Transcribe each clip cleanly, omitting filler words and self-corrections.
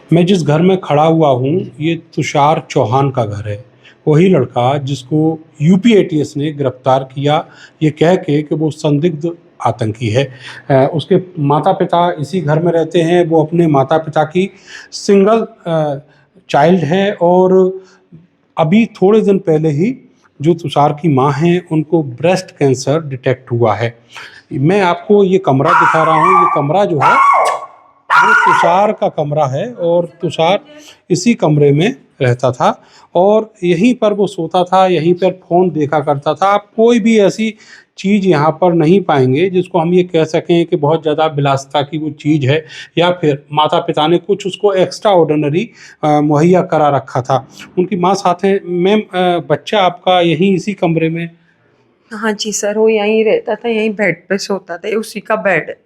मैं जिस घर में खड़ा हुआ हूँ ये तुषार चौहान का घर है। वही लड़का जिसको यूपी एटीएस ने गिरफ्तार किया ये कह के कि वो संदिग्ध आतंकी है। उसके माता पिता इसी घर में रहते हैं। वो अपने माता पिता की सिंगल चाइल्ड है और अभी थोड़े दिन पहले ही जो तुषार की माँ हैं उनको ब्रेस्ट कैंसर डिटेक्ट हुआ है। मैं आपको ये कमरा दिखा रहा हूँ। ये कमरा जो है वो तुषार का कमरा है और तुषार इसी कमरे में रहता था और यहीं पर वो सोता था, यहीं पर फ़ोन देखा करता था। आप कोई भी ऐसी चीज़ यहाँ पर नहीं पाएंगे जिसको हम ये कह सकें कि बहुत ज़्यादा विलासिता की वो चीज़ है या फिर माता पिता ने कुछ उसको एक्स्ट्रा ऑर्डिनरी मुहैया करा रखा था। उनकी माँ साथ है। मैम, बच्चा आपका यहीं इसी कमरे में? हाँ जी सर, वो यहीं रहता था, यहीं बेड पे सोता था, ये उसी का बेड है।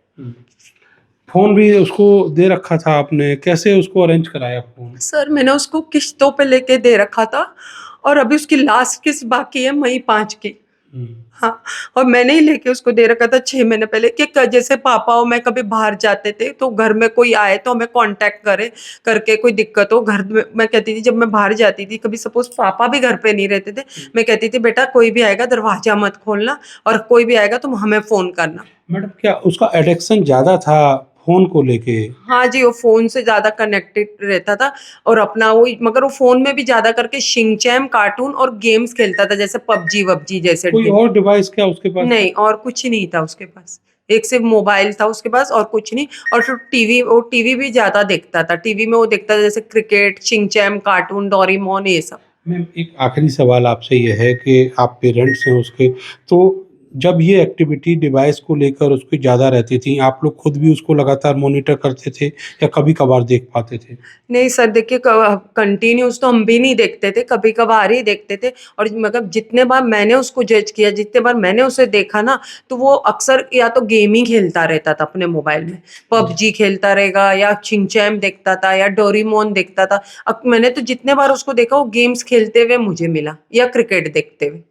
फ़ोन भी उसको दे रखा था आपने, कैसे उसको अरेंज कराया फ़ोन? सर मैंने उसको किश्तों पे लेके दे रखा था और अभी उसकी लास्ट किस्त बाकी है मई 5 की। हाँ, और मैंने ही लेके उसको दे रखा था 6 महीने पहले कि जैसे पापा और मैं कभी बाहर जाते थे तो घर में कोई आए तो हमें कांटेक्ट करे करके कोई दिक्कत हो घर में। मैं कहती थी जब मैं बाहर जाती थी कभी सपोज पापा भी घर पे नहीं रहते थे, मैं कहती थी बेटा कोई भी आएगा दरवाजा मत खोलना और कोई भी आएगा तुम हमें फोन करना। मैडम, क्या उसका एडिक्शन ज़्यादा था फ़ोन को लेके? हाँ जी, वो फ़ोन से ज़्यादा कनेक्टेड रहता था और अपना वही, मगर वो फ़ोन में भी ज़्यादा करके शिनचैन कार्टून और गेम्स खेलता था जैसे पबजी वबजी जैसे कोई और डिवाइस क्या उसके पास था? नहीं, और कुछ नहीं था उसके पास। एक सिर्फ़ मोबाइल था उसके पास और कुछ नहीं। और फिर टीवी, वो टीवी भी ज़्यादा देखता था। टीवी में वो देखता था जैसे क्रिकेट, शिनचैन कार्टून, डोरेमोन ये सब। मैम, एक आखिरी सवाल आपसे ये है कि आप पेरेंट्स हैं उसके, तो जब ये एक्टिविटी डिवाइस को लेकर उसकी ज़्यादा रहती थी, आप लोग खुद भी उसको लगातार मॉनिटर करते थे या कभी-कभार देख पाते थे? नहीं सर, देखिए कंटिन्यूअस तो हम भी नहीं देखते थे, कभी-कभार ही देखते थे। और मतलब जितने बार मैंने उसको जज किया, जितने बार मैंने उसे देखा ना, तो वो अक्सर या तो गेम ही खेलता रहता था अपने मोबाइल में। पबजी खेलता रहेगा या शिनचैन देखता था या डोरेमोन देखता था। अब मैंने तो जितने बार उसको देखा वो गेम्स खेलते हुए मुझे मिला या क्रिकेट देखते हुए।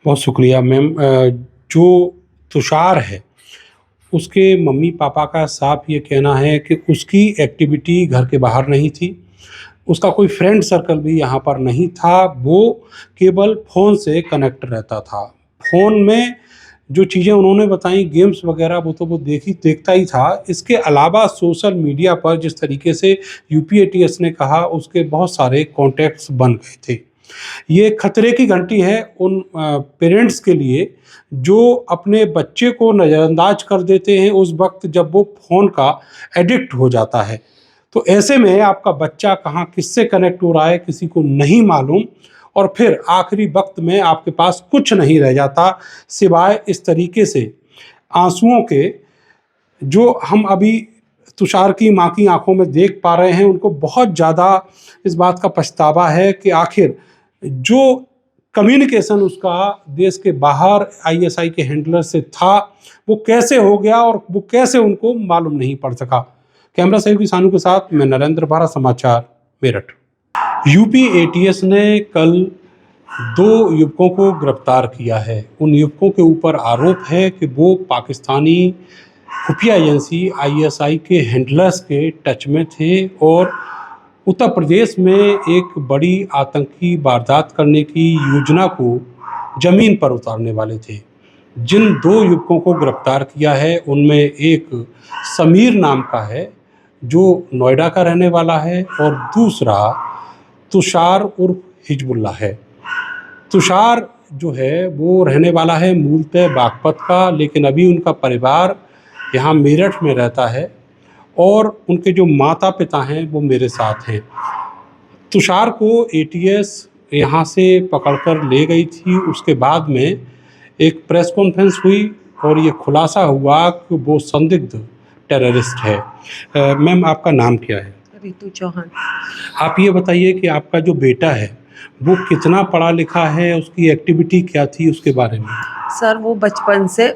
बहुत शुक्रिया मैम। जो तुषार है उसके मम्मी-पापा का साफ ये कहना है कि उसकी एक्टिविटी घर के बाहर नहीं थी। उसका कोई फ्रेंड सर्कल भी यहाँ पर नहीं था। वो केवल फ़ोन से कनेक्ट रहता था। फ़ोन में जो चीज़ें उन्होंने बताई गेम्स वग़ैरह वो तो वो देखता ही था। इसके अलावा सोशल मीडिया पर जिस तरीके से यूपी एटीएस ने कहा उसके बहुत सारे कॉन्टैक्ट्स बन गए थे। ये खतरे की घंटी है उन पेरेंट्स के लिए जो अपने बच्चे को नज़रअंदाज कर देते हैं उस वक़्त जब वो फ़ोन का एडिक्ट हो जाता है। तो ऐसे में आपका बच्चा कहाँ किससे कनेक्ट हो रहा है किसी को नहीं मालूम और फिर आखिरी वक़्त में आपके पास कुछ नहीं रह जाता सिवाय इस तरीके से आँसुओं के जो हम अभी तुषार की माँ की आँखों में देख पा रहे हैं। उनको बहुत ज़्यादा इस बात का पछतावा है कि आखिर जो कम्युनिकेशन उसका देश के बाहर आईएसआई के हैंडलर से था वो कैसे हो गया और वो कैसे उनको मालूम नहीं पड़ सका। कैमरा सहयोगी सानू के साथ मैं नरेंद्र, भारत समाचार, मेरठ। यूपी एटीएस ने कल 2 युवकों को गिरफ्तार किया है। उन युवकों के ऊपर आरोप है कि वो पाकिस्तानी खुफिया एजेंसी आईएसआई के हैंडलर्स के टच में थे और उत्तर प्रदेश में एक बड़ी आतंकी वारदात करने की योजना को ज़मीन पर उतारने वाले थे। जिन 2 युवकों को गिरफ्तार किया है उनमें एक समीर नाम का है जो नोएडा का रहने वाला है और दूसरा तुषार उर्फ हिजबुल्ला है। तुषार जो है वो रहने वाला है मूलतः बागपत का, लेकिन अभी उनका परिवार यहाँ मेरठ में रहता है और उनके जो माता पिता हैं वो मेरे साथ हैं। तुषार को एटीएस यहाँ से पकड़कर ले गई थी। उसके बाद में एक प्रेस कॉन्फ्रेंस हुई और ये खुलासा हुआ कि वो संदिग्ध टेररिस्ट है। मैम, आपका नाम क्या है? रितु चौहान। आप ये बताइए कि आपका जो बेटा है वो कितना पढ़ा लिखा है, उसकी एक्टिविटी क्या थी उसके बारे में? सर वो बचपन से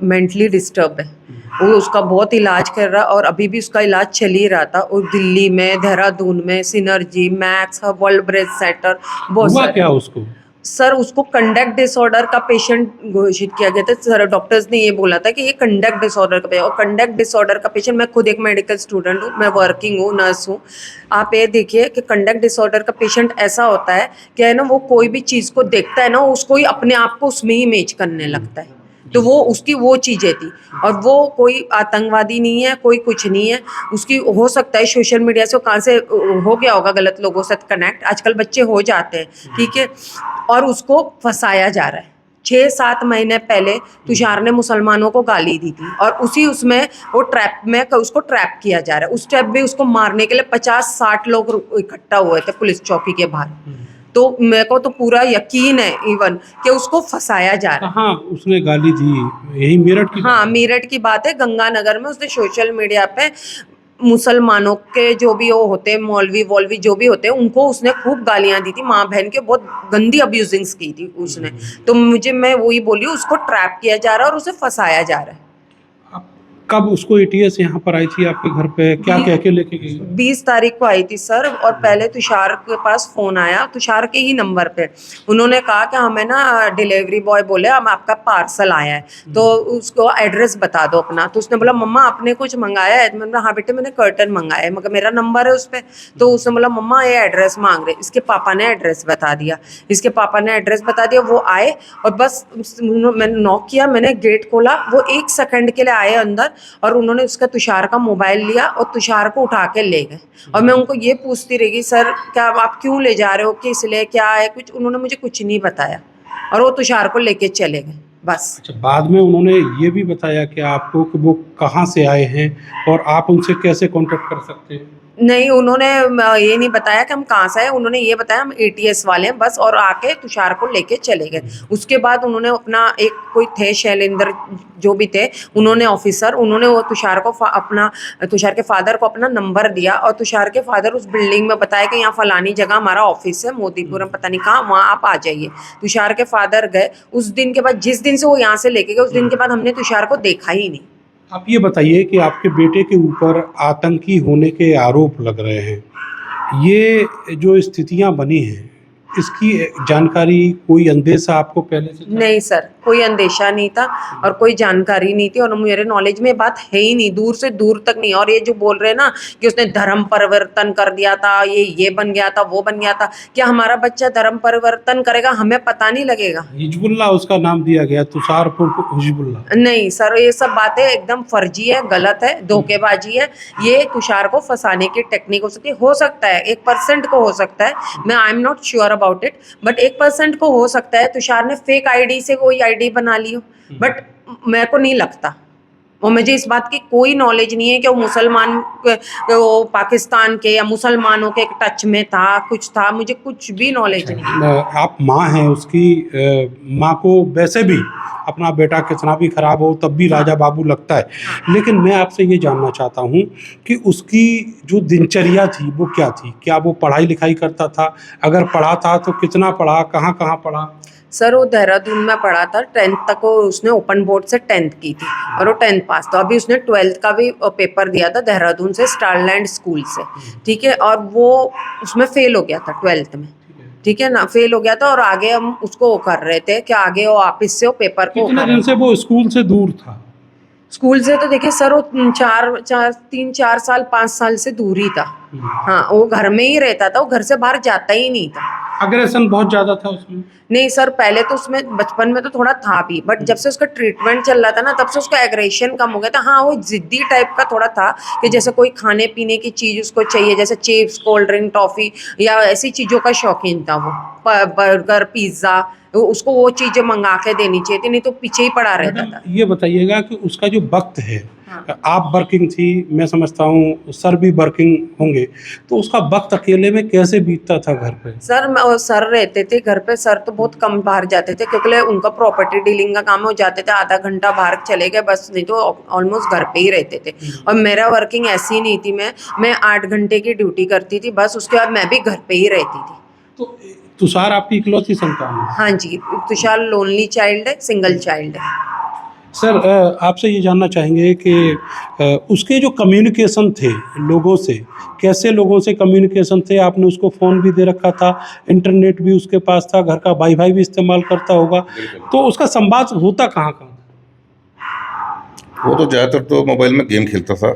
मेंटली डिस्टर्ब है। वो उसका बहुत इलाज कर रहा और अभी भी उसका इलाज चल ही रहा था। और दिल्ली में, देहरादून में, Synergy, Max, World Breath Centre, बहुत हुआ सारे। क्या उसको? सर उसको कंडक्ट डिसऑर्डर का पेशेंट घोषित किया गया था सर। डॉक्टर्स ने ये बोला था कि ये कंडक्ट डिसऑर्डर का पेशेंट, और कंडक्ट डिसऑर्डर का पेशेंट, मैं खुद एक मेडिकल स्टूडेंट हूँ, मैं वर्किंग हूँ, नर्स हूँ। आप ये देखिए कि कंडक्ट डिसऑर्डर का पेशेंट ऐसा होता है कि है ना, वो कोई भी चीज़ को देखता है ना, उसको ही अपने आप को उसमें ही इमेज करने लगता है। तो वो उसकी वो चीज़ें थी, और वो कोई आतंकवादी नहीं है, कोई कुछ नहीं है। उसकी हो सकता है सोशल मीडिया से कहाँ से हो गया होगा गलत लोगों से कनेक्ट, आजकल बच्चे हो जाते हैं, ठीक है। और उसको फंसाया जा रहा है। 6-7 महीने पहले तुषार ने मुसलमानों को गाली दी थी, और उसी उसमें वो ट्रैप में उसको ट्रैप किया जा रहा है। उस ट्रैप में उसको मारने के लिए 50-60 लोग इकट्ठा हुए थे पुलिस चौकी के बाहर। तो मेरे को तो पूरा यकीन है इवन कि उसको फंसाया जा रहा है। हाँ, उसने गाली दी, यही मेरठ की हाँ, मेरठ की बात है, गंगानगर में उसने सोशल मीडिया पे मुसलमानों के जो भी वो होते हैं, मौलवी वॉलवी जो भी होते हैं, उनको उसने खूब गालियां दी थी, माँ बहन के बहुत गंदी अब्यूजिंग्स की थी उसने। तो मैं वही बोली, उसको ट्रैप किया जा रहा है और उसे फंसाया जा रहा है। आप कब उसको एटीएस यहाँ पर आई थी आपके घर पे, क्या कह के लेके गई? 20 तारीख को आई थी सर, और पहले तुषार के पास फोन आया, तुषार के ही नंबर पे। उन्होंने कहा कि हमें ना डिलीवरी बॉय बोले हम आपका पार्सल आया है, तो उसको एड्रेस बता दो अपना। तो उसने बोला मम्मा आपने कुछ मंगाया है? तो मैंने बोला हाँ बेटे मैंने कर्टन मंगाया है, मगर मेरा नंबर है उस पर। तो उसने बोला मम्मा ये एड्रेस मांग रहे। इसके पापा ने एड्रेस बता दिया, वो आए, और बस मैंने नॉक किया, मैंने गेट खोला, वो 1 सेकंड के लिए आए अंदर, और उन्होंने उसका तुषार का मोबाइल लिया और तुषार को उठा के ले गए। और मैं उनको ये पूछती रही सर क्या आप क्यों ले जा रहे हो, किस लिए, क्या है कुछ, उन्होंने मुझे कुछ नहीं बताया, और वो तुषार को लेके चले गए बस। अच्छा, बाद में उन्होंने ये भी बताया कि आपको कि वो कहाँ से आए हैं और आप उनसे कैसे कांटेक्ट कर सकते हैं? नहीं, उन्होंने ये नहीं बताया कि हम कहाँ से आए, उन्होंने ये बताया हम एटीएस वाले हैं बस, और आके तुषार को लेके चले गए। उसके बाद उन्होंने अपना एक कोई थे शैलेंद्र जो भी थे, उन्होंने ऑफिसर, उन्होंने वो तुषार को तुषार के फादर को अपना नंबर दिया, और तुषार के फादर उस बिल्डिंग में बताया कि यहाँ फलानी जगह हमारा ऑफिस है, मोतीपुरम पता नहीं कहाँ, वहाँ आप आ जाइए। तुषार के फादर गए। उस दिन के बाद, जिस दिन से वो यहाँ से लेके गए, उस दिन के बाद हमने तुषार को देखा ही नहीं। आप ये बताइए कि आपके बेटे के ऊपर आतंकी होने के आरोप लग रहे हैं, ये जो स्थितियां बनी हैं, इसकी जानकारी, कोई अंदेशा आपको पहले से था? नहीं सर, कोई अंदेशा नहीं था और कोई जानकारी नहीं थी, और मेरे नॉलेज में बात है ही नहीं, दूर से दूर तक नहीं। और ये जो बोल रहे हैं ना कि उसने धर्म परिवर्तन कर दिया था, ये बन गया था, वो बन गया था, क्या हमारा बच्चा धर्म परिवर्तन करेगा? हमें पता नहीं लगेगा? हिजबुल्लाह उसका नाम दिया गया, तुषारपुर को हिजबुल्लाह। नहीं सर, ये सब बातें एकदम फर्जी है, गलत है, धोखेबाजी है। ये तुषार को फंसाने की टेक्निक हो सकता है 1% को हो सकता है, मैं I am not sure about it, but 1% को हो सकता है तुषार ने फेक आईडी से कोई आईडी बना ली हो, बट मेरे को नहीं लगता। और मुझे इस बात की कोई नॉलेज नहीं है कि वो पाकिस्तान के या मुसलमानों के टच में था, कुछ था, मुझे कुछ भी नॉलेज नहीं। आप माँ हैं उसकी, माँ को वैसे भी अपना बेटा कितना भी खराब हो तब भी राजा बाबू लगता है, लेकिन मैं आपसे ये जानना चाहता हूँ कि उसकी जो दिनचर्या थी वो क्या थी? क्या वो पढ़ाई लिखाई करता था? अगर पढ़ा था तो कितना पढ़ा, कहाँ कहाँ पढ़ा? सर वो देहरादून में पढ़ा था, 10th तक वो उसने ओपन बोर्ड से 10th की थी, और वो 10th पास था। अभी उसने 12th का भी पेपर दिया था देहरादून से, स्टारलैंड स्कूल से, ठीक है, और वो उसमें फेल हो गया था 12th में, ठीक है ना, फेल हो गया था। और आगे हम उसको कर रहे थे कि आगे वो वापिस से वो पेपर को कितने दिन से वो स्कूल से दूर था? स्कूल से तो देखिए सर वो 3-4 साल 5 साल से दूर ही था। हाँ, वो घर में ही रहता था, वो घर से बाहर जाता ही नहीं था। अग्रेशन बहुत ज्यादा था उसमें? नहीं सर, पहले तो उसमें बचपन में तो थोड़ा था भी, बट जब से उसका ट्रीटमेंट चल रहा था ना, तब से उसका एग्रेशन कम हो गया था। हाँ, वो जिद्दी टाइप का थोड़ा था कि जैसे कोई खाने पीने की चीज़ उसको चाहिए, जैसे चिप्स, कोल्ड ड्रिंक, टॉफ़ी या ऐसी चीज़ों का शौकीन था वो, बर्गर, पिज़्ज़ा, उसको वो चीज़ें मंगा के देनी चाहिए थी, नहीं तो पीछे ही पड़ा रहता था। ये बताइएगा कि उसका जो वक्त है, आप वर्किंग थी, मैं समझता हूँ सर भी वर्किंग होंगे, तो उसका वक्त अकेले में कैसे बीतता था घर पे? सर रहते थे घर पे, सर तो बहुत कम बाहर जाते थे, क्योंकि उनका प्रॉपर्टी डीलिंग का काम हो जाते थे, आधा घंटा बाहर चले गए बस, नहीं तो ऑलमोस्ट घर पे ही रहते थे। और मेरा वर्किंग ऐसी नहीं थी, मैं 8 घंटे की ड्यूटी करती थी बस, उसके बाद मैं भी घर पे ही रहती थी। तो तुषार आपकी इकलौती संतान है? हाँ जी, तुषार लोनली चाइल्ड है, सिंगल चाइल्ड है। सर आपसे ये जानना चाहेंगे कि उसके जो कम्युनिकेशन थे लोगों से, कैसे लोगों से कम्युनिकेशन थे? आपने उसको फ़ोन भी दे रखा था, इंटरनेट भी उसके पास था, घर का वाईफ़ाई भी इस्तेमाल करता होगा, तो उसका संवाद होता कहाँ-कहाँ? वो तो ज़्यादातर तो मोबाइल में गेम खेलता था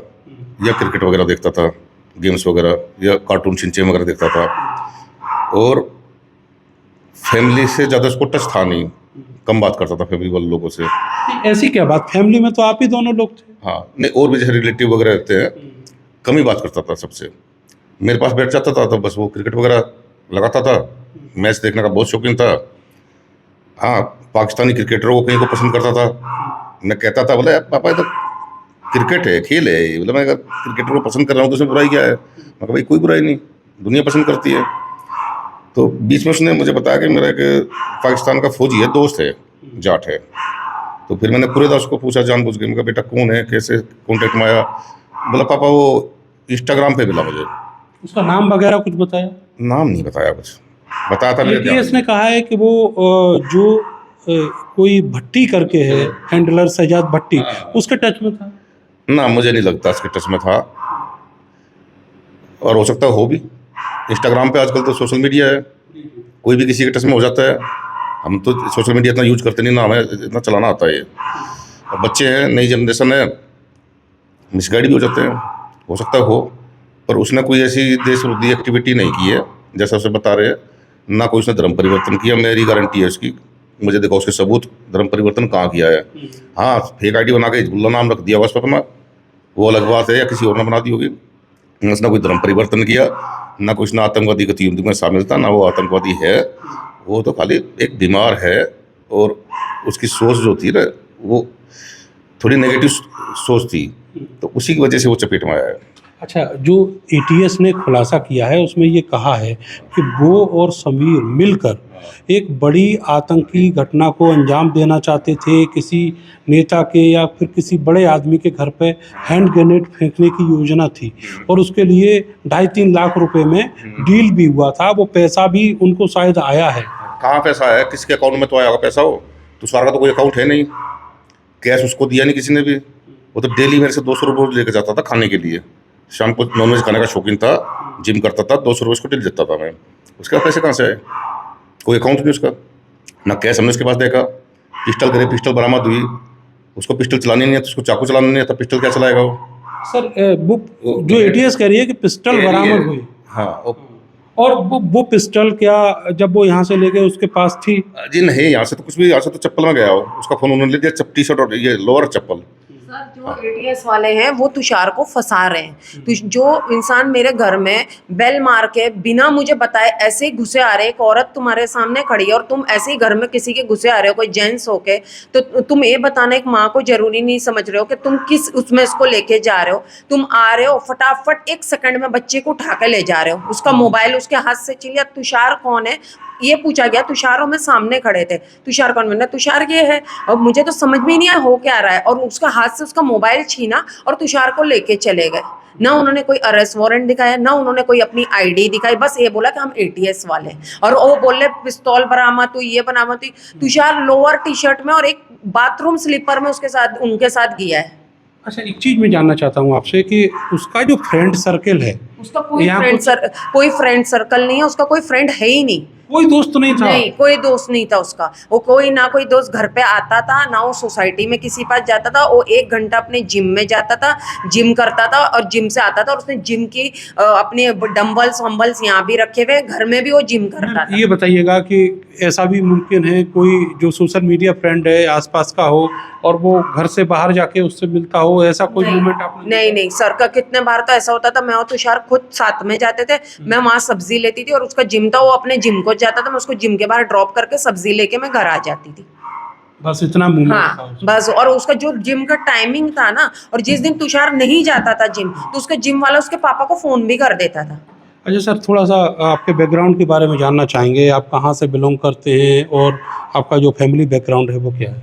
या क्रिकेट वगैरह देखता था, गेम्स वगैरह या कार्टून शिनचैन वगैरह देखता था। और फैमिली से ज़्यादा उसको टच था नहीं, कम बात करता था फैमिली वाले लोगों से। ऐसी क्या बात? फैमिली में तो आप ही दोनों लोग थे। हाँ, नहीं और भी जैसे रिलेटिव वगैरह रहते हैं, कम ही बात करता था सबसे। मेरे पास बैठ जाता था तो बस वो क्रिकेट वगैरह लगाता था, मैच देखने का बहुत शौकीन था। हाँ, पाकिस्तानी क्रिकेटरों को कहीं को पसंद करता था। मैं कहता था बोले पापा ये तो क्रिकेट है, खेल है ये। बोला मैं अगर क्रिकेटर को पसंद कर रहा हूँ तो उसमें बुराई क्या है? मैं कहा भाई कोई बुराई नहीं, दुनिया पसंद करती है। तो बीच में उसने मुझे बताया कि मेरा एक पाकिस्तान का फौजी है, दोस्त है, जाट है। तो फिर मैंने कुरेदास को पूछा जानबूझ के, मैं कहा बेटा कौन है, कैसे कॉन्टेक्ट में आया? बोला पापा वो इंस्टाग्राम पे मिला मुझे। उसका नाम वगैरह कुछ बताया? नाम नहीं बताया, कुछ बताया था मेरे एटीएस ने कहा है कि वो जो कोई भट्टी करके है, हैंडलर सजाद भट्टी, उसके टच में था। ना, मुझे नहीं लगता इसके टच में था, और हो सकता हो भी। इंस्टाग्राम पे आजकल तो सोशल मीडिया है, कोई भी किसी के टच में हो जाता है। हम तो सोशल मीडिया इतना यूज करते नहीं ना, हमें इतना चलाना आता है। अब बच्चे हैं, नई जनरेशन है, मिसगाइड भी हो जाते हैं, हो सकता हो। पर उसने कोई ऐसी देश विरोधी एक्टिविटी नहीं की है जैसा उसे बता रहे हैं, ना कोई उसने धर्म परिवर्तन किया। मेरी गारंटी है उसकी, मुझे देखो उसके सबूत, धर्म परिवर्तन कहाँ किया है। हाँ, फेक आईडी बना के हिजबुल्ला नाम रख दिया बस अपना, वो अलग बात है, या किसी और ने बना दी होगी। उसने कोई धर्म परिवर्तन किया, ना कुछ, ना आतंकवादी गतिविधि में शामिल था, ना वो आतंकवादी है। वो तो खाली एक बीमार है, और उसकी सोच जो थी ना, वो थोड़ी नेगेटिव सोच थी, तो उसी की वजह से वो चपेट में आया है। अच्छा, जो एटीएस ने खुलासा किया है उसमें ये कहा है कि वो और समीर मिलकर एक बड़ी आतंकी घटना को अंजाम देना चाहते थे। किसी नेता के या फिर किसी बड़े आदमी के घर पे हैंड ग्रेनेड फेंकने की योजना थी, और उसके लिए 2.5-3 लाख रुपए में डील भी हुआ था। वो पैसा भी उनको शायद आया है। कहाँ पैसा है? किसके अकाउंट में तो आया होगा पैसा? हो तुषार का तो कोई अकाउंट है नहीं, कैश उसको दिया नहीं किसी ने भी। वो तो डेली मेरे से 200 रुपये लेके जाता था खाने के लिए। शाम को नॉनवेज खाने का शौकीन था, जिम करता था, 200 रुपये उसको डेली देता था मैं। उसके पास पैसे कहाँ से आए? कोई अकाउंट नहीं उसका, ना कैश हमने उसके पास देखा। पिस्टल करे, पिस्टल बरामद हुई, उसको पिस्टल चलानी नहीं है तो उसको चाकू चलाना नहीं आता, पिस्टल क्या चलाएगा वो? सर वो जो एटीएस कह रही है कि पिस्टल बरामद हुई, हाँ, और वो पिस्टल क्या जब वो यहाँ से ले गए उसके पास थी? जी नहीं, यहाँ से तो कुछ भी, यहाँ से तो चप्पल में गया हो, उसका फोन उन्होंने ले दिया, टी शर्ट और ये लोअर चप्पल। सर, जो एटीएस वाले हैं वो तुषार को फंसा रहे हैं। जो इंसान मेरे घर में बेल मार के बिना मुझे बताए ऐसे ही घुसे आ रहे, एक औरत तुम्हारे सामने खड़ी है और तुम ऐसे ही घर में किसी के घुसे आ रहे हो, कोई जेंट्स होके, तो तुम ये बताना एक माँ को जरूरी नहीं समझ रहे हो कि तुम किस उसमें इसको लेके जा रहे हो। तुम आ रहे हो फटाफट 1 सेकंड में बच्चे को उठा के ले जा रहे हो, उसका मोबाइल उसके हाथ से छिन लिया। तुषार कौन है ये पूछा गया, तुषार में सामने खड़े थे, तुषार कौन? मैंने तुषार ये है, और मुझे तो समझ में ही नहीं आया हो क्या रहा है। और उसका हाथ से उसका मोबाइल छीना और तुषार को लेके चले गए। ना उन्होंने कोई अरेस्ट वारंट दिखाया, ना उन्होंने कोई अपनी आईडी दिखाई, बस ये बोला कि हम एटीएस वाले हैं। और वो बोले पिस्तौल बरामद हुई, ये बरामद हुई। तुषार लोअर टी शर्ट में और एक बाथरूम स्लीपर में उसके साथ उनके साथ गया है। अच्छा, एक चीज़ मैं जानना चाहता हूँ आपसे कि उसका जो फ्रेंड सर्कल है, उसका कोई यहाँ फ्रेंड सर्कल नहीं है, उसका कोई फ्रेंड है ही नहीं। कोई दोस्त नहीं था? नहीं, कोई दोस्त नहीं था उसका। वो कोई ना कोई दोस्त घर पे आता था, ना वो सोसाइटी में किसी पास जाता था। वो 1 घंटा अपने जिम में जाता था, जिम करता था और जिम से आता था, और उसने जिम की अपने डंबल्स वंबल्स यहाँ भी रखे हुए, घर में भी वो जिम करता था। ये बताइएगा कि ऐसा भी मुमकिन है कोई जो सोशल मीडिया फ्रेंड है आसपास का हो और वो घर से बाहर जाके उससे मिलता हो, ऐसा कोई मोमेंट आपने? नहीं सर, का कितने बार तो ऐसा होता था, मैं और तुषार खुद साथ में जाते थे। मैं वहाँ सब्जी लेती थी और उसका जिम था, वो अपने जिम को जाता था, मैं उसको जिम के बाहर ड्रॉप करके सब्जी लेके मैं घर आ जाती थी। बस इतना मूवमेंट था हाँ, उसका। बस। और उसका जो जिम का टाइमिंग था ना, और जिस दिन तुषार नहीं जाता था जिम, तो उसका जिम वाला उसके पापा को फोन भी कर देता था। अच्छा सर, थोड़ा सा आपके बैकग्राउंड के बारे में जानना चाहेंगे। आप कहाँ से बिलोंग करते हैं और आपका जो फैमिली बैकग्राउंड है वो क्या है?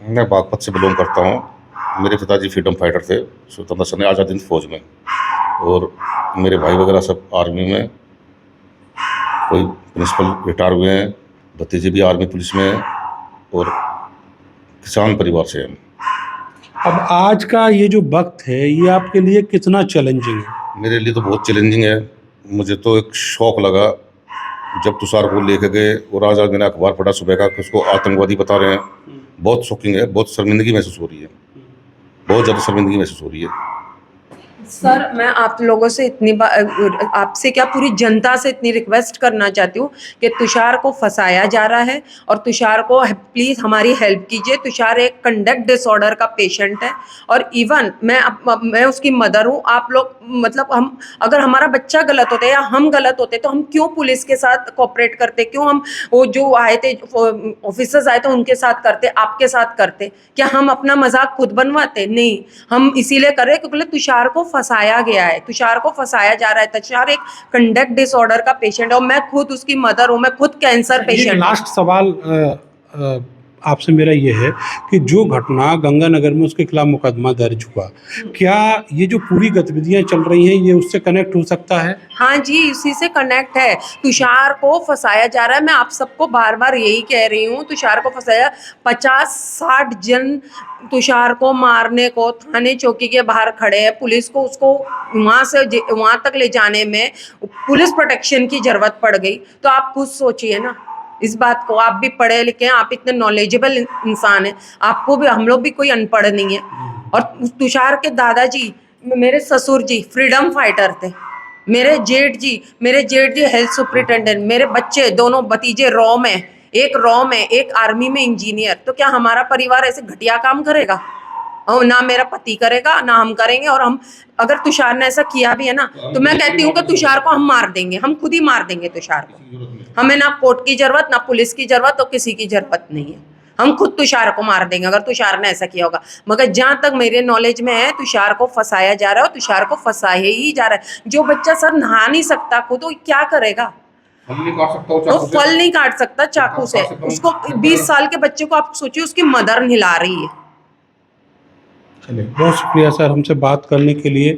मैं बागपत से बिलोंग करता हूँ। मेरे पिताजी फ्रीडम फाइटर थे, स्वतंत्रता सेना आज़ाद हिंद फौज में, और मेरे भाई वगैरह सब आर्मी में, कोई प्रिंसिपल रिटायर हुए हैं, भतीजे भी आर्मी पुलिस में हैं, और किसान परिवार से हैं। अब आज का ये जो वक्त है ये आपके लिए कितना चैलेंजिंग है? मेरे लिए तो बहुत चैलेंजिंग है। मुझे तो एक शौक लगा जब तुषार को लेके गए और आज मैंने अखबार पढ़ा सुबह का कि उसको आतंकवादी बता रहे हैं। बहुत शॉकिंग है, बहुत शर्मिंदगी महसूस हो रही है, बहुत ज़्यादा शर्मिंदगी महसूस हो रही है। सर मैं आप लोगों से आपसे क्या पूरी जनता से इतनी रिक्वेस्ट करना चाहती हूँ कि तुषार को फंसाया जा रहा है और तुषार को प्लीज़ हमारी हेल्प कीजिए। तुषार एक कंडक्ट डिसऑर्डर का पेशेंट है और इवन मैं उसकी मदर हूँ। आप लोग मतलब हम अगर हमारा बच्चा गलत होता है या हम गलत होते तो हम क्यों पुलिस के साथ कोऑपरेट करते? क्यों हम वो जो आए थे ऑफिसर्स आए थे उनके साथ करते, आपके साथ करते? क्या हम अपना मजाक खुद बनवाते? नहीं, हम इसीलिए कर रहे हैं क्योंकि तुषार को फंसाया गया है, तुषार को फंसाया जा रहा है। तुषार एक कंडक्ट डिसऑर्डर का पेशेंट है और मैं खुद उसकी मदर हूँ, मैं खुद कैंसर पेशेंट। लास्ट सवाल आपसे मेरा ये है कि जो घटना गंगानगर में उसके खिलाफ मुकदमा दर्ज हुआ, क्या ये जो पूरी गतिविधियां चल रही हैं ये उससे कनेक्ट हो सकता है? हाँ जी, उसी से कनेक्ट है। तुषार को फंसाया जा रहा है। मैं आप सबको बार बार यही कह रही हूँ, तुषार को फंसाया। 50-60 जन तुषार को मारने को थाने चौकी के बाहर खड़े हैं। पुलिस को उसको वहाँ से वहाँ तक ले जाने में पुलिस प्रोटेक्शन की जरूरत पड़ गई। तो आप खुद सोचिए ना इस बात को। आप भी पढ़े लिखे हैं, आप इतने नॉलेजेबल इंसान हैं, आपको भी, हम लोग भी कोई अनपढ़ नहीं है। और तुषार के दादाजी, मेरे ससुर जी फ्रीडम फाइटर थे, मेरे जेठ जी हेल्थ सुपरिटेंडेंट, मेरे बच्चे दोनों भतीजे रॉ में, एक रॉ में, एक आर्मी में इंजीनियर। तो क्या हमारा परिवार ऐसे घटिया काम करेगा? और ना मेरा पति करेगा ना हम करेंगे। और हम अगर तुषार ने ऐसा किया भी है ना तो मैं कहती हूँ कि तुषार को हम मार देंगे, हम खुद ही मार देंगे तुषार को। हमें ना कोर्ट की जरूरत, ना पुलिस की जरूरत, और किसी की जरूरत नहीं है। हम खुद तुषार को मार देंगे अगर तुषार ने ऐसा किया होगा। मगर जहां तक मेरे नॉलेज में है तुषार को फंसाया जा रहा है और तुषार को फंसाया ही जा रहा है। जो बच्चा सर नहा नहीं सकता खुद, तो क्या करेगा? फल नहीं काट सकता, वो फल नहीं काट सकता चाकू से। उसको 20 साल के बच्चे को आप सोचिए, उसकी मदर नहला रही है। चलिए, बहुत शुक्रिया सर हमसे बात करने के लिए।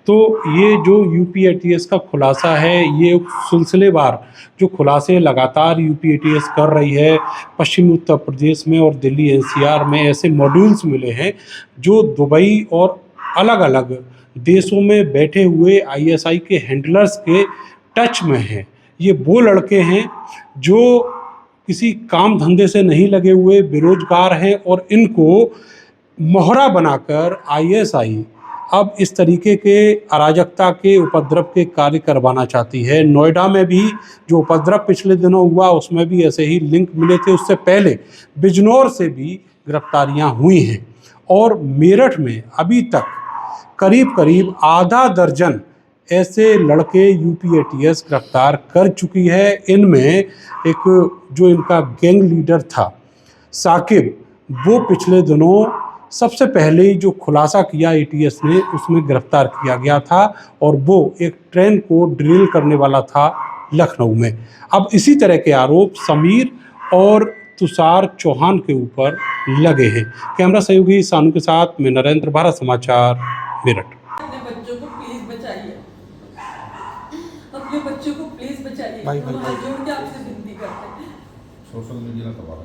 तो ये जो यूपीएटीएस का खुलासा है, ये सिलसिलेवार जो खुलासे लगातार यूपीएटीएस कर रही है, पश्चिमी उत्तर प्रदेश में और दिल्ली एनसीआर में ऐसे मॉड्यूल्स मिले हैं जो दुबई और अलग अलग देशों में बैठे हुए आईएसआई के हैंडलर्स के टच में हैं। ये वो लड़के हैं जो किसी काम धंधे से नहीं लगे हुए, बेरोजगार हैं, और इनको मोहरा बनाकर आईएसआई अब इस तरीके के अराजकता के उपद्रव के कार्य करवाना चाहती है। नोएडा में भी जो उपद्रव पिछले दिनों हुआ उसमें भी ऐसे ही लिंक मिले थे। उससे पहले बिजनौर से भी गिरफ्तारियां हुई हैं और मेरठ में अभी तक करीब करीब आधा दर्जन ऐसे लड़के यूपीएटीएस गिरफ्तार कर चुकी है। इनमें एक जो इनका गैंग लीडर था साकिब, वो पिछले दिनों सबसे पहले ही जो खुलासा किया एटीएस ने उसमें गिरफ्तार किया गया था और वो एक ट्रेन को ड्रिल करने वाला था लखनऊ में। अब इसी तरह के आरोप समीर और तुषार चौहान के ऊपर लगे हैं। कैमरा सहयोगी सानू के साथ मैं नरेंद्र, भारत समाचार, मेरठ। अपने बच्चों को प्लीज बचाइए, अपने बच्चों को प्लीज बचाइए। भाई, हम हाथ जोड़ के आपसे विनती करते हैं। सोशल मीडिया का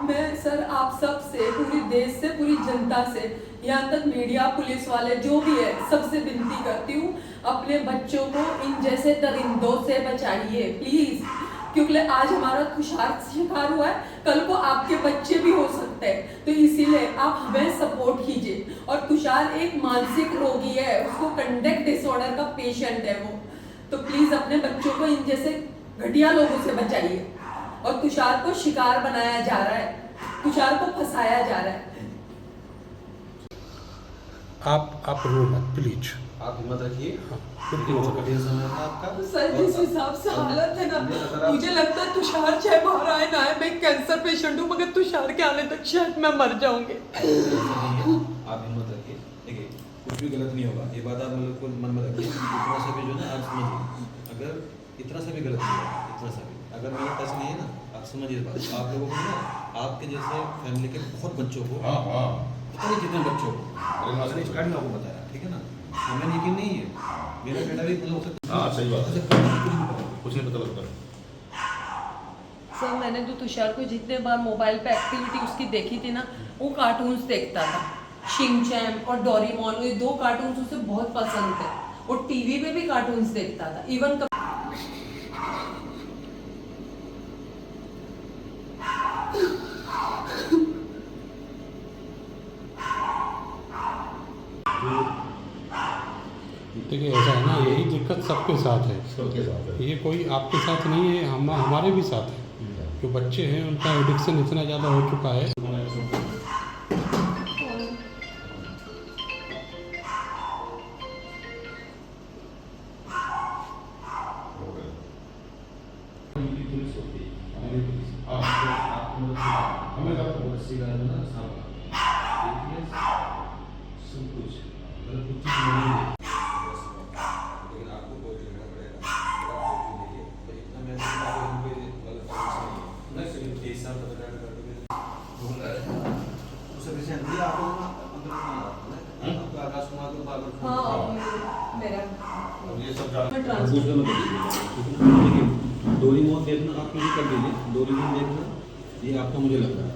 मैं सर आप सब से, पूरी देश से, पूरी जनता से, यहाँ तक मीडिया, पुलिस वाले जो भी है, सबसे विनती करती हूँ अपने बच्चों को इन जैसे दरिंदों से बचाइए प्लीज। क्योंकि आज हमारा तुषार शिकार हुआ है, कल को आपके बच्चे भी हो सकते हैं। तो इसीलिए आप हमें सपोर्ट कीजिए। और तुषार एक मानसिक रोगी है, उसको कंडक्ट डिसऑर्डर का पेशेंट है वो। तो प्लीज अपने बच्चों को इन जैसे घटिया लोगों से बचाइए। और तुषार को शिकार बनाया जा रहा है, तुषार को फंसाया जा रहा है। आप रो मत प्लीज, आप हिम्मत रखिए। बिल्कुल कठिन समय था आपका। सर जिस हिसाब से हालत है ना, मुझे लगता है तुषार चाहे बाहर आए ना आए, मैं कैंसर पेशेंट हूँ, मगर तुषार के आने तक शायद मैं मर जाऊंगी। आप हिम्मत रखिए, देखिए कुछ भी गलत नहीं होगा, ये बात आप मतलब को मन में रखिए। इतना सा भी जो है ना आप समझिए, अगर इतना सा भी गलत नहीं होगा, इतना सा भी अगर मेरा टच नहीं है ना, आप समझिए बात। आप लोगों को ना, आपके जैसे फैमिली के बहुत बच्चों को, पता नहीं कितने बच्चों को, मैंने स्टार्टिंग आपको बताया, ठीक है ना। हमें यकीन नहीं है, मेरा बेटा भी मतलब हाँ सही बात है, कुछ नहीं पता लगता। सर मैंने तो तुषार को जितने बार मोबाइल पे एक्टिविटी उसकी देखी थी ना, वो कार्टून्स देखता था, शिनचैन और डोरेमोन, ये 2 कार्टून्स उसे बहुत पसंद थे। और टीवी पे भी कार्टून्स देखता था, इवन देखिए ऐसा है ना, यही दिक्कत सबके साथ है। सबके साथ है। ये कोई आपके साथ नहीं है, हमारे भी साथ है। जो बच्चे हैं उनका एडिक्शन इतना ज़्यादा हो चुका है। लेकिन आपको कोई लेना पड़ेगा, तो इतना मैं नेक्स्ट 23 साल का उसे विषय दिया आपको आकाश कुमार को बार हाँ मेरा ये सब जान मैं ट्रांसफर डोरेमोन देखना आप मुझे कर दीजिए, डोरेमोन देखना ये आपका मुझे लग रहा है।